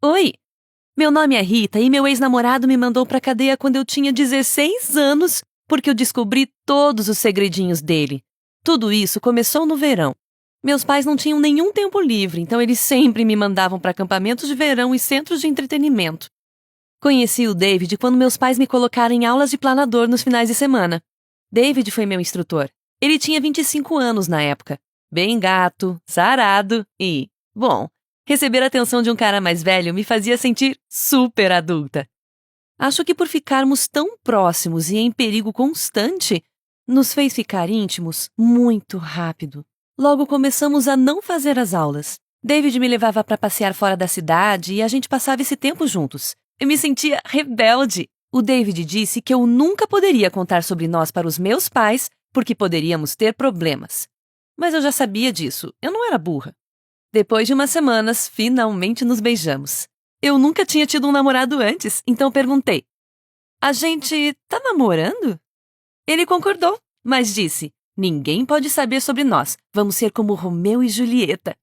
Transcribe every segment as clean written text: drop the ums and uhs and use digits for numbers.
Oi, meu nome é Rita e meu ex-namorado me mandou pra cadeia quando eu tinha 16 anos porque eu descobri todos os segredinhos dele. Tudo isso começou no verão. Meus pais não tinham nenhum tempo livre, então eles sempre me mandavam para acampamentos de verão e centros de entretenimento. Conheci o David quando meus pais me colocaram em aulas de planador nos finais de semana. David foi meu instrutor. Ele tinha 25 anos na época. Bem gato, sarado e, bom, receber a atenção de um cara mais velho me fazia sentir super adulta. Acho que por ficarmos tão próximos e em perigo constante, nos fez ficar íntimos muito rápido. Logo começamos a não fazer as aulas. David me levava para passear fora da cidade e a gente passava esse tempo juntos. Eu me sentia rebelde. O David disse que eu nunca poderia contar sobre nós para os meus pais porque poderíamos ter problemas. Mas eu já sabia disso, eu não era burra. Depois de umas semanas, finalmente nos beijamos. Eu nunca tinha tido um namorado antes, então perguntei: a gente tá namorando? Ele concordou, mas disse: ninguém pode saber sobre nós, vamos ser como Romeu e Julieta.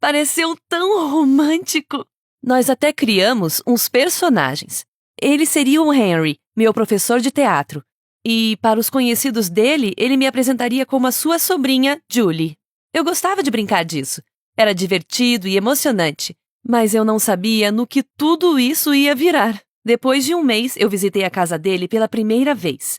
Pareceu tão romântico! Nós até criamos uns personagens. Ele seria o Henry, meu professor de teatro. E, para os conhecidos dele, ele me apresentaria como a sua sobrinha, Julie. Eu gostava de brincar disso. Era divertido e emocionante. Mas eu não sabia no que tudo isso ia virar. Depois de um mês, eu visitei a casa dele pela primeira vez.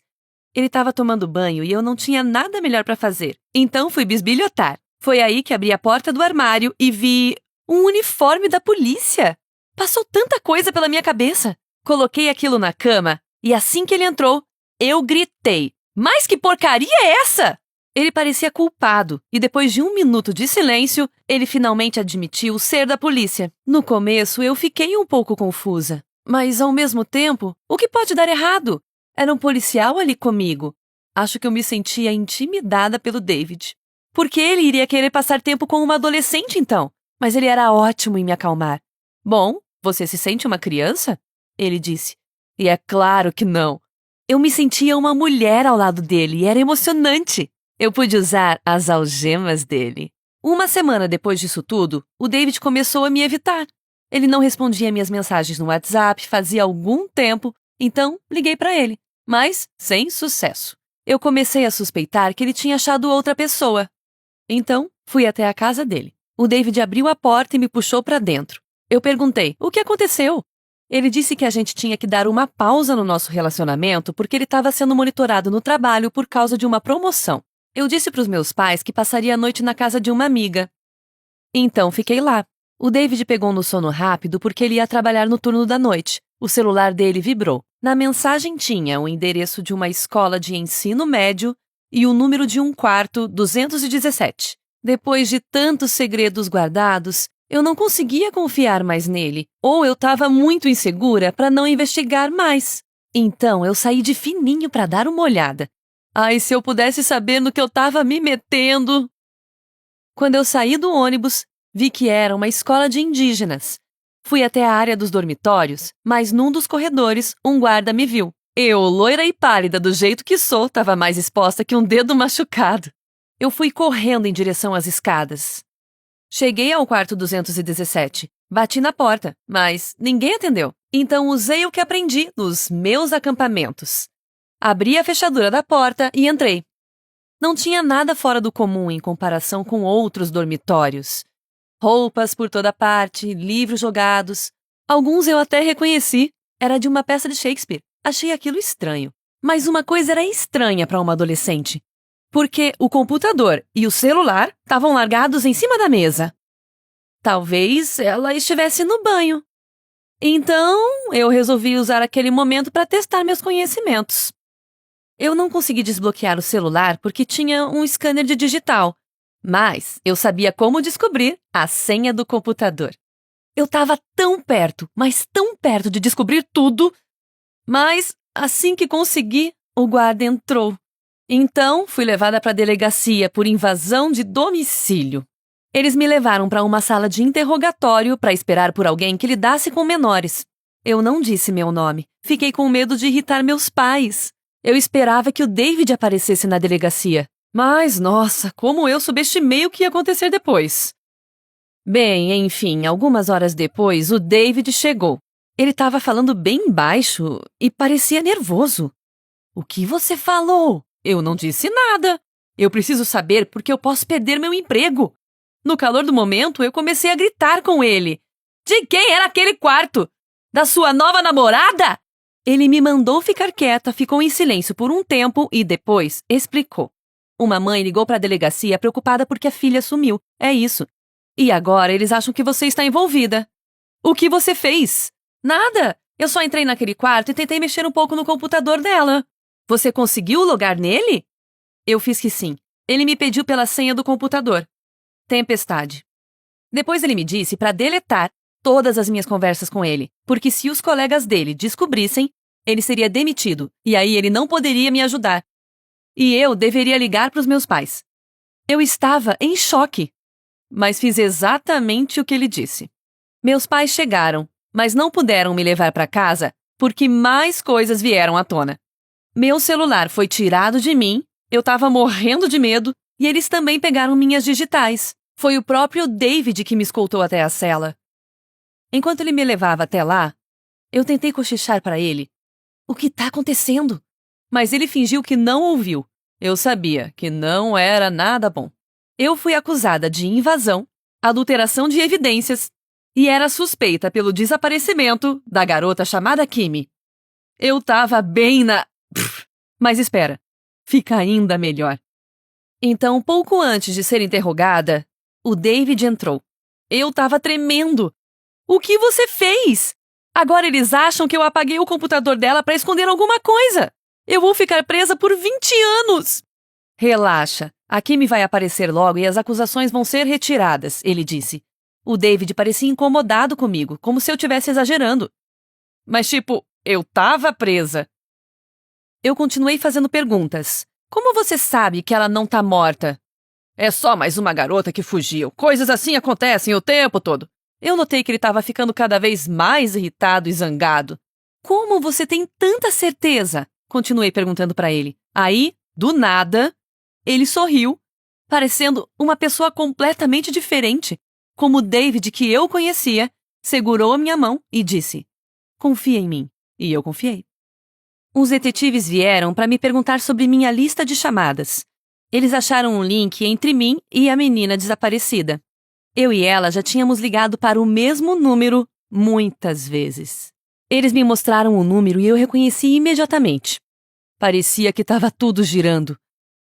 Ele estava tomando banho e eu não tinha nada melhor para fazer. Então fui bisbilhotar. Foi aí que abri a porta do armário e vi um uniforme da polícia. Passou tanta coisa pela minha cabeça. Coloquei aquilo na cama e assim que ele entrou, eu gritei: mas que porcaria é essa? Ele parecia culpado e depois de um minuto de silêncio, ele finalmente admitiu ser da polícia. No começo, eu fiquei um pouco confusa. Mas, ao mesmo tempo, o que pode dar errado? Era um policial ali comigo. Acho que eu me sentia intimidada pelo David. Por que ele iria querer passar tempo com uma adolescente, então? Mas ele era ótimo em me acalmar. Bom, você se sente uma criança? Ele disse. E é claro que não. Eu me sentia uma mulher ao lado dele e era emocionante. Eu pude usar as algemas dele. Uma semana depois disso tudo, o David começou a me evitar. Ele não respondia minhas mensagens no WhatsApp fazia algum tempo, então liguei para ele, mas sem sucesso. Eu comecei a suspeitar que ele tinha achado outra pessoa. Então, fui até a casa dele. O David abriu a porta e me puxou para dentro. Eu perguntei: o que aconteceu? Ele disse que a gente tinha que dar uma pausa no nosso relacionamento porque ele estava sendo monitorado no trabalho por causa de uma promoção. Eu disse para os meus pais que passaria a noite na casa de uma amiga. Então fiquei lá. O David pegou no sono rápido porque ele ia trabalhar no turno da noite. O celular dele vibrou. Na mensagem tinha o endereço de uma escola de ensino médio e o número de um quarto 217. Depois de tantos segredos guardados, eu não conseguia confiar mais nele, ou eu estava muito insegura para não investigar mais. Então eu saí de fininho para dar uma olhada. Ai, se eu pudesse saber no que eu estava me metendo! Quando eu saí do ônibus, vi que era uma escola de indígenas. Fui até a área dos dormitórios, mas num dos corredores, um guarda me viu. Eu, loira e pálida do jeito que sou, estava mais exposta que um dedo machucado. Eu fui correndo em direção às escadas. Cheguei ao quarto 217. Bati na porta, mas ninguém atendeu. Então usei o que aprendi nos meus acampamentos. Abri a fechadura da porta e entrei. Não tinha nada fora do comum em comparação com outros dormitórios. Roupas por toda parte, livros jogados. Alguns eu até reconheci. Era de uma peça de Shakespeare. Achei aquilo estranho. Mas uma coisa era estranha para uma adolescente. Porque o computador e o celular estavam largados em cima da mesa. Talvez ela estivesse no banho. Então, eu resolvi usar aquele momento para testar meus conhecimentos. Eu não consegui desbloquear o celular porque tinha um scanner de digital, mas eu sabia como descobrir a senha do computador. Eu estava tão perto, mas tão perto de descobrir tudo, mas assim que consegui, o guarda entrou. Então, fui levada para a delegacia por invasão de domicílio. Eles me levaram para uma sala de interrogatório para esperar por alguém que lidasse com menores. Eu não disse meu nome. Fiquei com medo de irritar meus pais. Eu esperava que o David aparecesse na delegacia. Mas, nossa, como eu subestimei o que ia acontecer depois. Bem, enfim, algumas horas depois, o David chegou. Ele estava falando bem baixo e parecia nervoso. O que você falou? Eu não disse nada. Eu preciso saber porque eu posso perder meu emprego. No calor do momento, eu comecei a gritar com ele. De quem era aquele quarto? Da sua nova namorada? Ele me mandou ficar quieta, ficou em silêncio por um tempo e depois explicou. Uma mãe ligou para a delegacia preocupada porque a filha sumiu. É isso. E agora eles acham que você está envolvida. O que você fez? Nada. Eu só entrei naquele quarto e tentei mexer um pouco no computador dela. Você conseguiu logar nele? Eu fiz que sim. Ele me pediu pela senha do computador. Tempestade. Depois ele me disse para deletar todas as minhas conversas com ele, porque se os colegas dele descobrissem, ele seria demitido e aí ele não poderia me ajudar. E eu deveria ligar para os meus pais. Eu estava em choque, mas fiz exatamente o que ele disse. Meus pais chegaram, mas não puderam me levar para casa porque mais coisas vieram à tona. Meu celular foi tirado de mim, eu estava morrendo de medo e eles também pegaram minhas digitais. Foi o próprio David que me escoltou até a cela. Enquanto ele me levava até lá, eu tentei cochichar para ele. O que está acontecendo? Mas ele fingiu que não ouviu. Eu sabia que não era nada bom. Eu fui acusada de invasão, adulteração de evidências e era suspeita pelo desaparecimento da garota chamada Kimi. Eu tava bem na... Mas espera, fica ainda melhor. Então, pouco antes de ser interrogada, o David entrou. Eu tava tremendo. O que você fez? Agora eles acham que eu apaguei o computador dela para esconder alguma coisa. Eu vou ficar presa por 20 anos. Relaxa, a Kimi vai aparecer logo e as acusações vão ser retiradas, ele disse. O David parecia incomodado comigo, como se eu estivesse exagerando. Mas eu tava presa. Eu continuei fazendo perguntas. Como você sabe que ela não tá morta? É só mais uma garota que fugiu. Coisas assim acontecem o tempo todo. Eu notei que ele estava ficando cada vez mais irritado e zangado. Como você tem tanta certeza? Continuei perguntando para ele. Aí, do nada, ele sorriu, parecendo uma pessoa completamente diferente, como o David que eu conhecia, segurou a minha mão e disse: confia em mim. E eu confiei. Os detetives vieram para me perguntar sobre minha lista de chamadas. Eles acharam um link entre mim e a menina desaparecida. Eu e ela já tínhamos ligado para o mesmo número muitas vezes. Eles me mostraram o número e eu reconheci imediatamente. Parecia que estava tudo girando.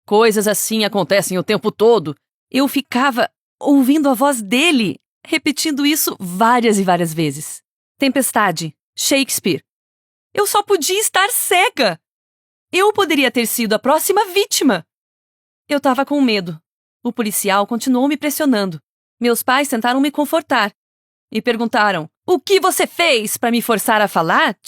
Coisas assim acontecem o tempo todo. Eu ficava ouvindo a voz dele, repetindo isso várias e várias vezes. Tempestade, Shakespeare. Eu só podia estar cega. Eu poderia ter sido a próxima vítima. Eu estava com medo. O policial continuou me pressionando. Meus pais tentaram me confortar e perguntaram: o que você fez para me forçar a falar?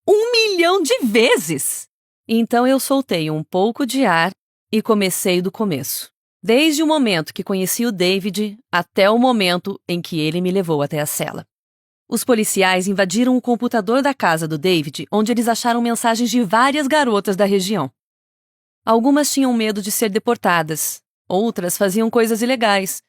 1 milhão de vezes! Então eu soltei um pouco de ar e comecei do começo. Desde o momento que conheci o David até o momento em que ele me levou até a cela. Os policiais invadiram o computador da casa do David, onde eles acharam mensagens de várias garotas da região. Algumas tinham medo de ser deportadas, outras faziam coisas ilegais.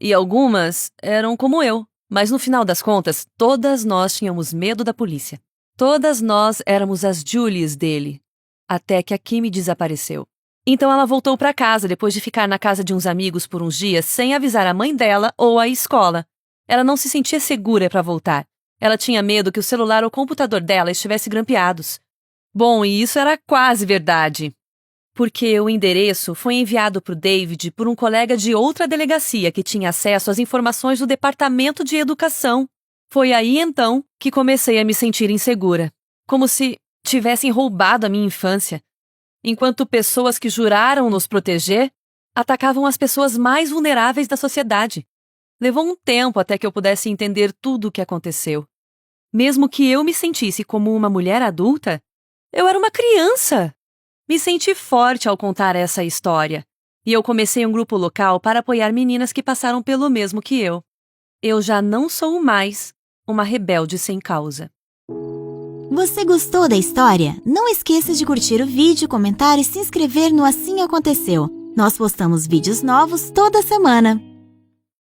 E algumas eram como eu, mas no final das contas, todas nós tínhamos medo da polícia. Todas nós éramos as Julies dele, até que a Kimi desapareceu. Então ela voltou para casa depois de ficar na casa de uns amigos por uns dias sem avisar a mãe dela ou a escola. Ela não se sentia segura para voltar. Ela tinha medo que o celular ou computador dela estivesse grampeados. Bom, e isso era quase verdade. Porque o endereço foi enviado para o David por um colega de outra delegacia que tinha acesso às informações do Departamento de Educação. Foi aí, então, que comecei a me sentir insegura. Como se tivessem roubado a minha infância. Enquanto pessoas que juraram nos proteger atacavam as pessoas mais vulneráveis da sociedade. Levou um tempo até que eu pudesse entender tudo o que aconteceu. Mesmo que eu me sentisse como uma mulher adulta, eu era uma criança. Me senti forte ao contar essa história, e eu comecei um grupo local para apoiar meninas que passaram pelo mesmo que eu. Eu já não sou mais uma rebelde sem causa. Você gostou da história? Não esqueça de curtir o vídeo, comentar e se inscrever no Assim Aconteceu. Nós postamos vídeos novos toda semana.